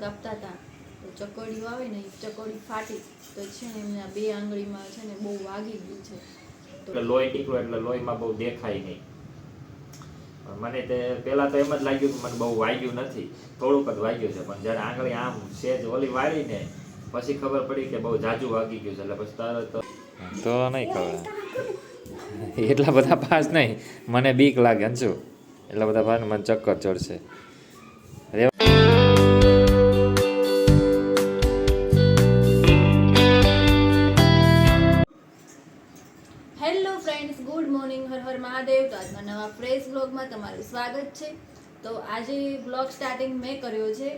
કાપતા હતા તો ચકોડીઓ આવે ને એ ચકોડી ફાટી તો છે ને એમને આ 2 આંગળીમાં છે ને બહુ વાગી ગયું છે. એટલે લોહી નીકળ્યું એટલે લોહીમાં બહુ દેખાય નહીં. મને તે પહેલાં તો એમ જ લાગ્યું કે મને બહુ વાગ્યું નથી, થોડુંક જ વાગ્યું છે. પણ જ્યારે આંગળી આમ સેજ ઓલી વાળીને પછી ખબર પડી કે બહુ જાજુ વાગી ગયું છે. એટલે પછી તરત તો નહીં ખબર એટલા બધા પાસ નહીં, મને બીક લાગે હંચું. એટલા બધા પાસ મને ચક્કર ચડશે. Hello friends, good morning, Har Har Mahadev. તો આજના નવા ફ્રેશ વ્લોગમાં તમારું સ્વાગત છે. તો આજે વ્લોગ સ્ટાર્ટિંગ મેં કર્યો છે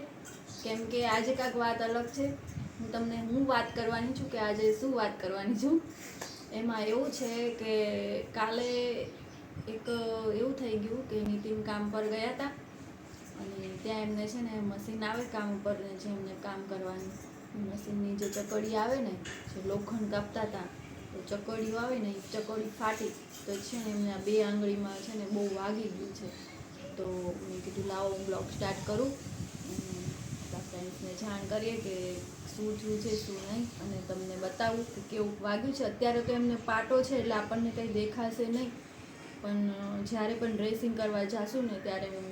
કેમ કે આજે કાંઈક વાત અલગ છે. હું વાત કરવાની છું કે આજે શું વાત કરવાની છું. એમાં એવું છે કે કાલે એક એવું થઈ ગયું કે નીતિન કામ પર ગયા હતા અને ત્યાં એમને છે ને મશીન આવે કામ ઉપર ને જે એમને કામ કરવાની મશીનની જે ચકડી આવે ને જે લોખંડ કાપતા હતા તો ચકોડીઓ આવે ને એ ચકોડી ફાટી તો છે ને એમને આ 2 આંગળીમાં છે ને બહુ વાગી ગયું છે. તો મેં કીધું લાવો હું બ્લોગ સ્ટાર્ટ કરું, આપણા ફ્રેન્ડ્સને જાણ કરીએ કે શું થયું છે શું નહીં, અને તમને બતાવું કે કેવું વાગ્યું છે. અત્યારે તો એમને પાટો છે એટલે આપણને કંઈ દેખાશે નહીં, પણ જ્યારે પણ ડ્રેસિંગ કરવા જાશું ને ત્યારે હું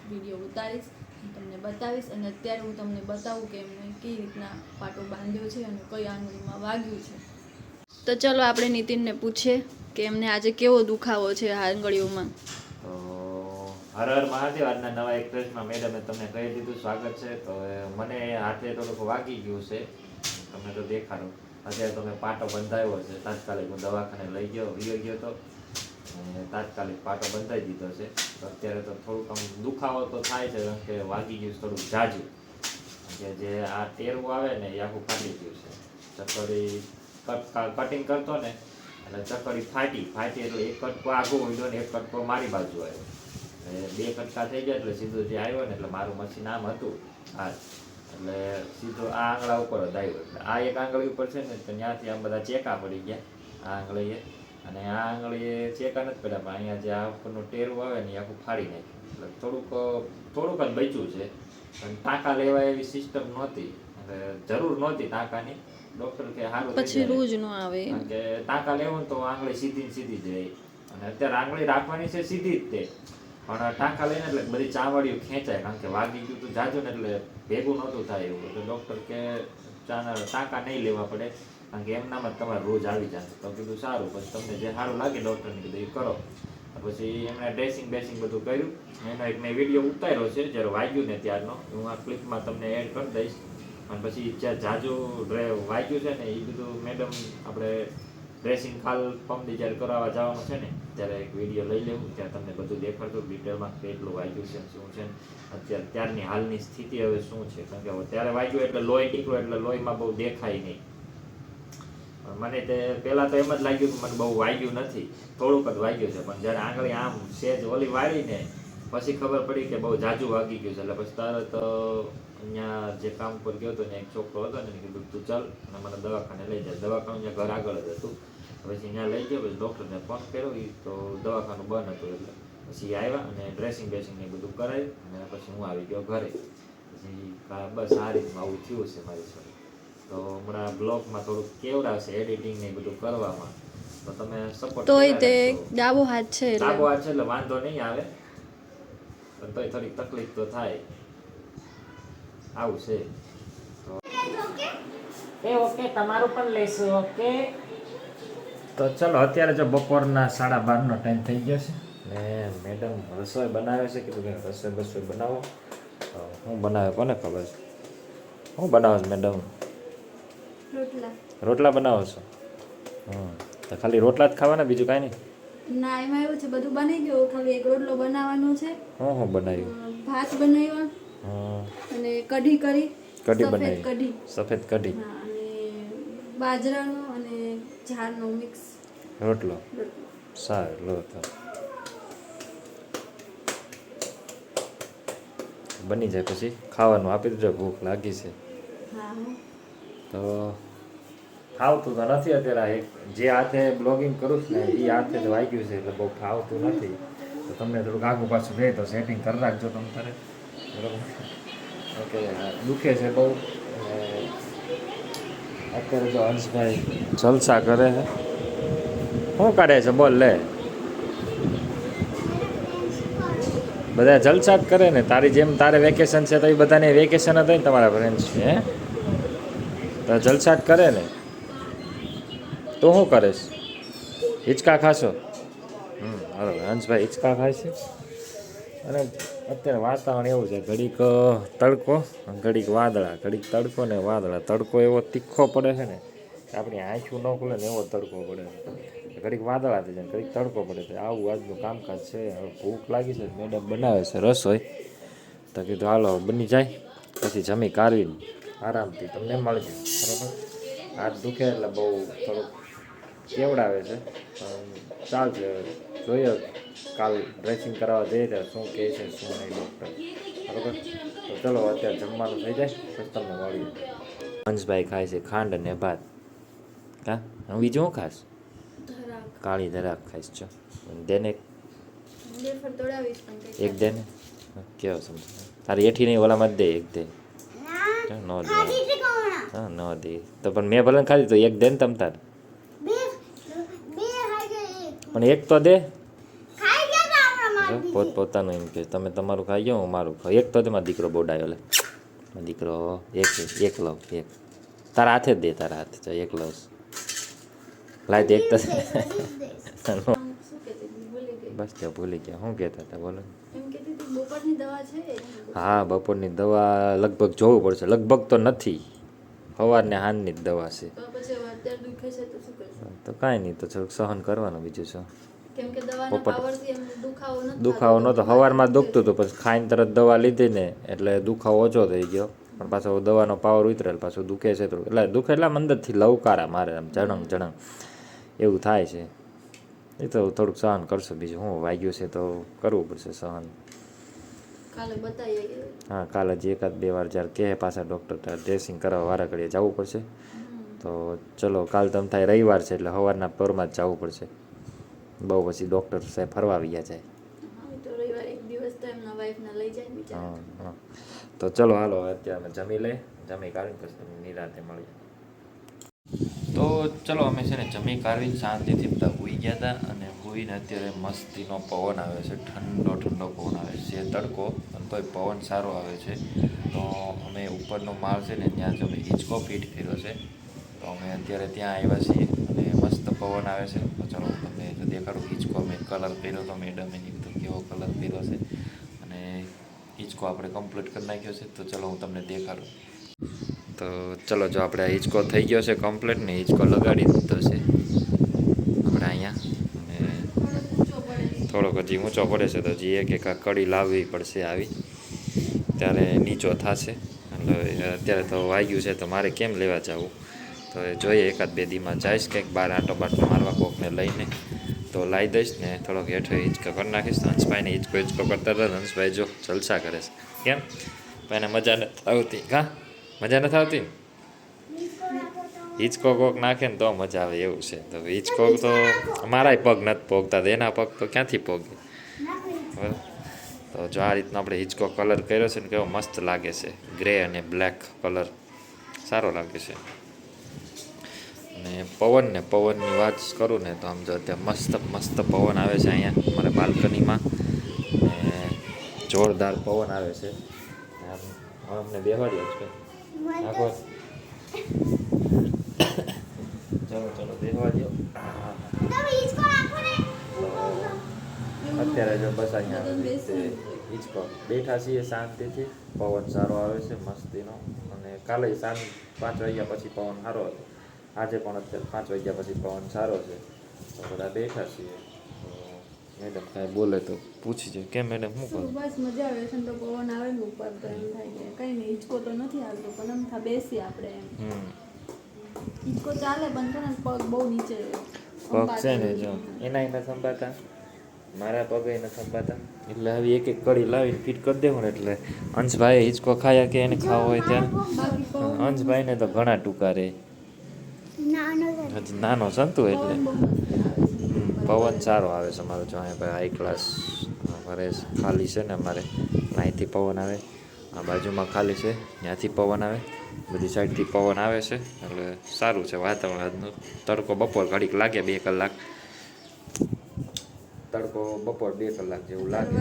વિડીયો ઉતારીશ, તમને બતાવીશ. અને અત્યારે હું તમને બતાવું કે એમને કેવી રીતના પાટો બાંધ્યો છે અને કઈ આંગળીમાં વાગ્યું છે. તો ચલો આપણે નીતિનને પૂછીએ કે એમને આજે કેવો દુખાવો છે આ આંગળીઓમાં. તો હર હર મહાદેવ. આજના નવા એક પ્રશ્નમાં મેડમે તમને કહી દીધું, સ્વાગત છે. તો મને હાથે થોડુંક વાગી ગયું છે, તમને તો દેખાડો. અત્યારે તો મેં પાટો બંધાવ્યો છે. તાત્કાલિક હું દવાખાને લઈ ગયો હતો અને તાત્કાલિક પાટો બંધાઈ દીધો છે. તો અત્યારે તો થોડુંક આમ દુખાવો તો થાય છે કારણ કે વાગી ગયું થોડુંક જાજુ, કે જે આ ટેરવું આવે ને એ આખું ફાટી ગયું છે. ચકડી કટિંગ કરતો ને એટલે ચકડી ફાટી એટલે એક કટકો આગો ઉડ્યો ને એક કટકો મારી બાજુ આવ્યો. 2 કટકા થઈ ગયા એટલે સીધો જે આવ્યો ને એટલે મારું મશીન આમ હતું હા, એટલે સીધો આ આંગળા ઉપર જ આવ્યો. એટલે આ એક આંગળી ઉપર છે ને તો ત્યાંથી આમ બધા ચેકા પડી ગયા આ આંગળીએ, અને આ આંગળીએ ચેકા નથી પડ્યા, પણ અહીંયા જે આ ઉપરનું ટેરવું આવે ને એ આખું ફાડી નાખ્યું. એટલે થોડુંક જ બચ્યું છે, પણ ટાંકા લેવાય એવી સિસ્ટમ નહોતી, એટલે જરૂર નહોતી ટાંકાની. ડોક્ટર કે સારું પછી રોજ ન આવે કારણ કે ટાંકા લેવો ને તો આંગળી સીધી જ રહે. અને અત્યારે આંગળી રાખવાની છે સીધી જ તે, પણ ટાંકા લઈને એટલે બધી ચામડીઓ ખેંચાય, કારણ કે વાગી ગયું તો જાજુ ને એટલે ભેગું નહોતું થાય એવું. એટલે ડૉક્ટર કે ટાંકા નહીં લેવા પડે, કારણ કે એમનામાં જ તમારે રોજ આવી જશે. તો કીધું સારું, પછી તમને જે સારું લાગે ડૉક્ટરને કીધું એ કરો. પછી એમણે ડ્રેસિંગ બધું કર્યું. એનો એક મેં વિડીયો ઉતાર્યો છે જ્યારે વાગ્યું ને ત્યારનો, હું આ ક્લિપમાં તમને એડ કરી દઈશ. અને પછી જ્યાં જાજુ વાગ્યું છે ને એ બધું મેડમ આપણે ડ્રેસિંગ પંપની જ્યારે કરાવવા જવાનું છે ને ત્યારે એક વિડીયો લઈ લેવું, ત્યાં તમને બધું દેખાડતું ડિટેલમાં કેટલું વાગ્યું છે શું છે અત્યારે ત્યારની હાલની સ્થિતિ હવે શું છે. કારણ કે ત્યારે વાગ્યું એટલે લોહી નીકળ્યું એટલે લોહીમાં બહુ દેખાય નહીં. મને તે પહેલાં તો એમ જ લાગ્યું કે મને બહુ વાગ્યું નથી, થોડુંક જ વાગ્યું છે. પણ જ્યારે આંગળી આમ સેજ ઓલી વાળીને પછી ખબર પડી કે બહુ જાજુ વાગી ગયું છે. એટલે પછી તરત અહીંયા જે કામ પર ગયો હતો ને એક છોકરો હતો ને કીધું તું ચાલ અને મને દવાખાને લઈ જાય. દવાખાનું અહીંયા ઘર આગળ જ હતું. પછી અહીંયા લઈ ગયો, પછી ડૉક્ટરને ફોન કર્યો તો દવાખાનું બંધ હતું. એટલે પછી આવ્યા અને ડ્રેસિંગ ને બધું કરાવ્યું અને પછી હું આવી ગયો ઘરે. પછી બસ આ રીતનું આવું થયું છે મારી સાથે. તો હમણાં બ્લોગમાં થોડુંક કેવડાવશે એડિટિંગ ને બધું કરવામાં, તો તમે સપોર્ટ તોય તે ડાબો હાથ છે એટલે વાંધો નહીં આવે, પણ તોય થોડીક તકલીફ તો થાય. આવું છે. ઓકે તમારું પણ લેશું. ઓકે તો ચલો અત્યારે જો બપોરના 12:30નો ટાઈમ થઈ ગયો છે ને મેડમ રસોઈ બનાવે છે. કીધું કે રસોઈ બનાવો. હું બનાવે કોને ખબર છે? શું બનાવો છો મેડમ? રોટલા બનાવો છો? તો ખાલી રોટલા જ ખાવાના, બીજું કાંઈ નહીં? ના, એમાં એવું છે બધું બની ગયું, ખાલી એક રોટલો બનાવવાનો છે. હું બનાવ્યું? ભાત બનાવ્યો અને કઢી કરી, સફેદ કઢી અને બાજરાનો અને ઝાડનો મિક્સ રોટલો. સારું, લો તો બની જાય પછી ખાવાનું આપી દેજો, ભૂખ લાગી છે. તો ફાવતું તો નથી અત્યારે. જે હાથે બ્લોગિંગ કરું છું ને એ હાથે જ વાગ્યું છે એટલે બહુ ફાવતું નથી. તો તમને થોડુંક આગું પાછું રહે તો સેટિંગ કરી રાખજો તમે તારે, બરાબર? ઓકે દુખે છે બહુ અને અત્યારે તો હંસભાઈ જલસા કરે છે. શું કરે છે બોલ લે. બધા જલસા જ કરે ને, તારી જેમ તારે વેકેશન છે તો એ બધાને વેકેશન જ હોય ને તમારા ફ્રેન્ડ્સ હે તો જલસા જ કરે ને. તો શું કરેશ? હિંચકા ખાશો? બરાબર, હંસભાઈ હિંચકા ખાય છે. અને અત્યારે વાતાવરણ એવું છે, ઘડીક તડકો ઘડીક વાદળા, ઘડીક તડકો ને વાદળા. તડકો એવો તીખો પડે છે ને આપણી આંખું ન ખુલે ને એવો તડકો પડે છે. ઘડીક વાદળા થઈ જાય, ઘડીક તડકો પડે છે. આવું આજનું કામકાજ છે. હવે ભૂખ લાગી છે, મેડમ બનાવે છે રસોઈ, તો કીધું હાલો બની જાય પછી જમી કાઢવીને આરામથી તમને મળજો. બરાબર, હાથ દુખે એટલે બહુ થોડુંક કેવડાવે છે, પણ ચાલશે. જોઈએ કાલ ડ્રેસિંગ કરાવવા જઈએ ત્યારે શું કહે છે શું નહીં ડૉક્ટર. બરાબર, તો ચલો અત્યારે જમવાનું થઈ જાય પછી તમને મળીએ. હંસભાઈ ખાય છે ખાંડ અને ભાત. હા, હું બીજું શું ખાસ? કાળી ધરાક ખાઈશ છો? દેને એક દે ને કેવો સમજ તારી એઠી નહીં ઓલામાં જ દે એક દે ન દે. હા ન દે તો પણ મેં ભલે ખાધી તો એક દે ને તમ તાર પણ એક તો દે. પોત પોતાનું એમ કે તમે તમારું ખાઈ ગયો હું મારું ખાઈ. એક તો તેમાં દીકરો બોડાયો લે દીકરો એક લવ એક તારા હાથે જ દે તારા હાથે તો એક લવ લાય દે એક તો બસ ત્યાં ભૂલી ગયા. શું કહેતા હતા બોલો? હા બપોરની દવા લગભગ જોવું પડશે. લગભગ તો નથી, સવારને હાંજની જ દવા છે. તો કાંઈ નહીં, તો થોડુંક સહન કરવાનું. બીજું શું, દુખાવો નહોતો સવારમાં દુખતું હતું, પછી ખાઈને તરત દવા લીધી ને એટલે દુખાવો ઓછો થઈ ગયો. પણ પાછો દવાનો પાવર ઉતરેલ પાછું દુખે છે થોડું. એટલે દુખે એટલે અંદરથી લવકારા મારે આમ જણંગ જણંગ એવું થાય છે. એ તો થોડુંક સહન કરશું. બીજું શું વાગ્યું છે તો કરવું પડશે સહન. હા કાલે જ એકાદ બે વાર જ્યારે કહે પાછા ડૉક્ટર ત્યારે ડ્રેસિંગ કરાવવા વારા ઘડીએ જવું પડશે. તો ચલો કાલ તમ થાય રવિવાર છે એટલે સવારના પરમાં જ જવું પડશે. બહુ પછી ડૉક્ટર સાહેબ ફરવા આવ્યા જાય. હા હા, તો ચલો હાલો અત્યારે અમે જમી લઈએ, જમી કાઢીને પછી નિરાંતે મળીએ. તો ચલો અમે છે ને જમી કાઢીને શાંતિથી બધા સૂઈ ગયા હતા. અને સૂઈને અત્યારે મસ્તીનો પવન આવે છે, ઠંડો ઠંડો પવન આવે છે. તડકો પણ તોય પવન સારો આવે છે. તો અમે ઉપરનો માળ છે ને ત્યાં જ અમે હિંચકો ફિટ કર્યો છે. તો અમે અત્યારે ત્યાં આવ્યા છીએ અને મસ્ત પવન આવે છે. તો ચલો તમને દેખાડું હિંચકો અમે કલર કર્યો તો મેડમે કીધું કેવો કલર કર્યો છે. અને હિંચકો આપણે કમ્પ્લીટ કરી નાખ્યો છે. તો ચલો હું તમને દેખાડું. તો ચલો જો આપણે હિંચકો થઈ ગયો છે કમ્પ્લીટ ને હિંચકો લગાડી દીધો છે આપણે અહીંયા. અને થોડોક હજી ઊંચો પડે છે તો હજી એક કડી લાવવી પડશે આવી, ત્યારે નીચો થશે. એટલે અત્યારે તો વાગ્યું છે તો મારે કેમ લેવા જવું, તો જોઈએ એકાદ બે દીમાં જઈશ કંઈક બહાર આંટો બાટો મારવા કોકને લઈને તો લાવી દઈશ ને થોડોક હેઠો હિંચકો કરી નાખીશ. હંસભાઈને હિંચકો કરતા હતા. હંસભાઈ જો જલસા કરે છે. કેમ પણ એને મજા નથી આવતી? હા મજા નથી આવતી. હિંચકો કોક નાખે ને તો મજા આવે એવું છે. તો હિંચકો તો મારાય પગ નથી પોગતા, તો એના પગ તો ક્યાંથી પોગે. બરાબર, તો જો આ રીતનો આપણે હિંચકો કલર કર્યો છે ને કેવો મસ્ત લાગે છે. ગ્રે અને બ્લેક કલર સારો લાગે છે. અને પવનની વાત કરું ને તો આમ જો અત્યારે મસ્ત પવન આવે છે અહીંયા અમારે બાલ્કનીમાં. અને જોરદાર પવન આવે છે. અમને બેહવાડ્યો છે આખો. ચલો બેહવા દો. અત્યારે જો બસ અહીંયા હિંચકો બેઠા છીએ શાંતિથી. પવન સારો આવે છે મસ્તીનો. અને કાલે 5 વાગ્યા પછી પવન સારો હતો. આજે પણ અત્યારે 5 વાગ્યા પછી પવન સારો છે. તો બધા બેઠા છીએ. મેડમ કાંઈ બોલે તો પૂછી જાય. કેમ મેડમ શું કરું? બસ મજા આવે છે તો પવન આવે ને ઉપર તો એમ થાય કે કંઈ નહીં હિંચકો તો નથી આવતો પણ એમ થા બેસી આપણે એમ. હિંચકો ચાલે પણ છે ને પગ બહુ નીચે પગ છે ને જો એના નથી સંભાતા, મારા પગ નથી સંભાતા. એટલે આવી એક કડી લાવીને ફિટ કરી દેવું ને એટલે અંશભાઈ હિંચકો ખાયા કે એને ખાવો હોય ત્યારે. અંશભાઈને તો ઘણા ટૂંકા રહે, હજી નાનો સંતુ એટલે પવન સારો આવે છે અમારો. જો અહીંયા ભાઈ હાઈ ક્લાસ ઘરે ખાલી છે ને અમારે અહીંથી પવન આવે. આ બાજુમાં ખાલી છે, ત્યાંથી પવન આવે, બધી સાઈડથી પવન આવે છે, એટલે સારું છે વાતાવરણ આજનું. તડકો બપોર ઘડીક લાગે 2 કલાક, તડકો બપોર 2 કલાક જેવું લાગે.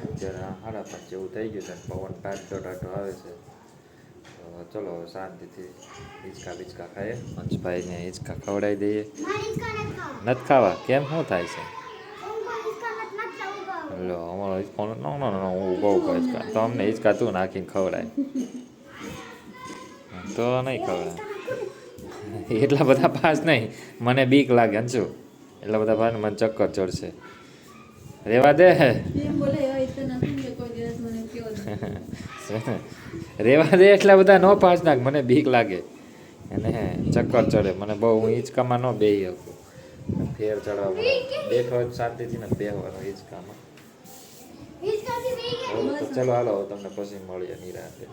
અત્યારે 5:30 જેવું થઈ ગયું છે, પવન 5 આવે છે. તો ચલો હવે શાંતિથી હિંચકા બીચકા ખાઈએ. હંસભાઈને હિંચકા ખવડાવી દઈએ. નથી ખાવા? કેમ, શું થાય છે? લો અમારો હિંચકો હું બહુ હિંચકા તો અમને હિંચકા તું નાખીને ખવડાય તો નહીં ખવડાય. એટલા બધા પાસ નહીં, મને બીક લાગે હંસુ. એટલા બધા પાસ મને ચક્કર ચડશે. રેવા દે, રેવા દે. એટલા બધા નો પાસ નાખ, મને બીક લાગે અને ચક્કર ચડે મને બહુ. હું હિંચકામાં ન બેહી શકું. ફેર ચડવા બેઠો શાંતિથી ને બેહવાનો હિંચકામાં. તો ચલો હાલો, તમને પછી મળીએ નિરાંતે.